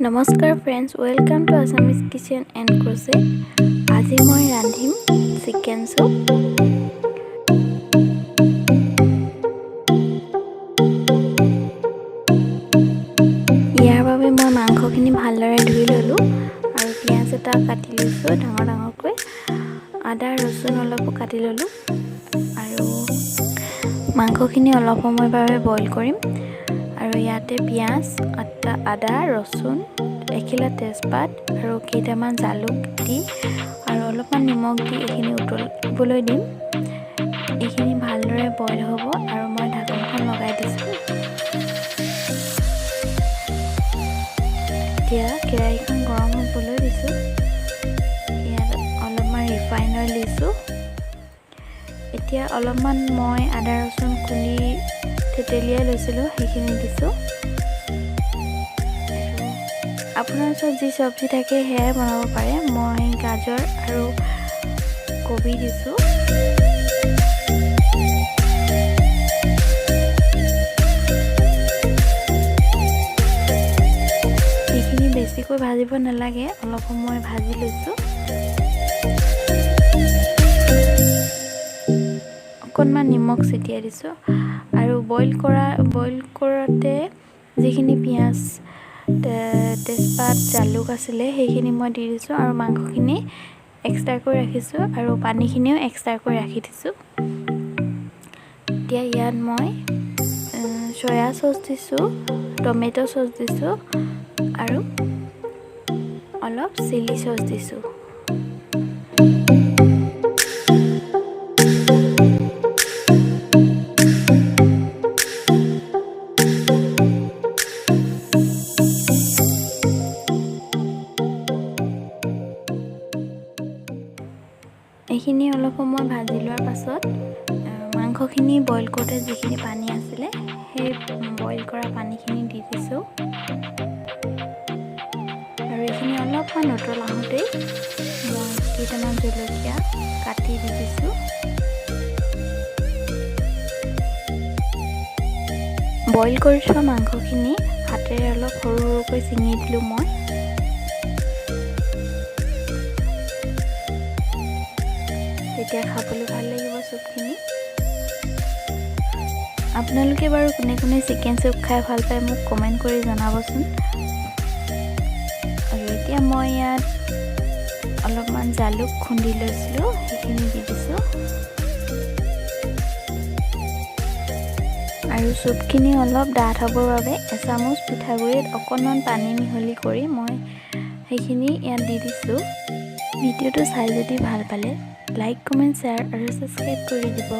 নমস্কাৰ friends, welcome to Assamese kitchen and crochet. আজি মই ৰান্ধিম চিকেন চুপ। ইয়াৰ বাবে মই মাংসখিনি ভালদৰে ধুই ল'লোঁ আৰু পিঁয়াজ এটা কাটি লৈছোঁ ডাঙৰ ডাঙৰকৈ। আদা ৰচুন অলপো কাটি ল'লোঁ আৰু মাংসখিনি অলপ সময়ৰ বাবে বইল কৰিম। আৰু ইয়াতে পিঁয়াজ, আদা, ৰচুন, এখিলা তেজপাত আৰু কেইটামান জালুক দি আৰু অলপমান নিমখ দি এইখিনি উতলিবলৈ দিম। এইখিনি ভালদৰে বইল হ'ব আৰু মই ঢাকনখন লগাই দিছোঁ। এতিয়া কেৰাহীখন গৰম হ'বলৈ দিছোঁ। ইয়াত অলপমান ৰিফাইন অইল দিছোঁ। এতিয়া অলপমান মই আদা ৰচুন খুন্দি থেতেলিয়াই লৈছিলোঁ, সেইখিনি দিছোঁ। আপোনাৰ ওচৰত যি চব্জি থাকে সেয়াই বনাব পাৰে। মই গাজৰ আৰু কবি দিছোঁ। এইখিনি বেছিকৈ ভাজিব নালাগে, অলপ সময় ভাজি লৈছোঁ। অকণমান নিমখ ছটিয়াই দিছোঁ আৰু বইল কৰোঁতে যিখিনি পিঁয়াজ, তেজপাত, জালুক আছিলে সেইখিনি মই দি দিছোঁ আৰু মাংসখিনি এক্সট্ৰাকৈ ৰাখিছোঁ আৰু পানীখিনিও এক্সট্ৰাকৈ ৰাখি দিছোঁ। এতিয়া ইয়াত মই চয়া চচ দিছোঁ, টমেট' চচ দিছোঁ আৰু অলপ চিলি চচ দিছোঁ। এইখিনি অলপ সময় ভাজি লোৱাৰ পাছত মাংসখিনি বইল কৰোঁতে যিখিনি পানী আছিলে সেই বইল কৰা পানীখিনি দি দিছোঁ আৰু এইখিনি অলপমান উতল আহোঁতেই মই কেইটামান জলকীয়া কাটি দি দিছোঁ। বইল কৰি থোৱা মাংসখিনি হাতেৰে অলপ সৰু সৰুকৈ ছিঙি দিলোঁ মই। তেতিয়া খাবলৈ ভাল লাগিব চুপখিনি। আপোনালোকে বাৰু কোনে কোনে চিকেন চুপ খাই ভাল পায় মোক কমেণ্ট কৰি জনাবচোন। আৰু এতিয়া মই ইয়াত অলপমান জালুক খুন্দি লৈছিলোঁ, সেইখিনি দি দিছোঁ আৰু চুপখিনি অলপ ডাঠ হ'বৰ বাবে এচামুচ পিঠাগুড়িত অকণমান পানী মিহলি কৰি মই সেইখিনি ইয়াত দি দিছোঁ। ভিডিঅ'টো চাই যদি ভাল পালে লাইক, কমেণ্ট, শ্বেয়াৰ আৰু ছাবস্ক্ৰাইব কৰি দিব।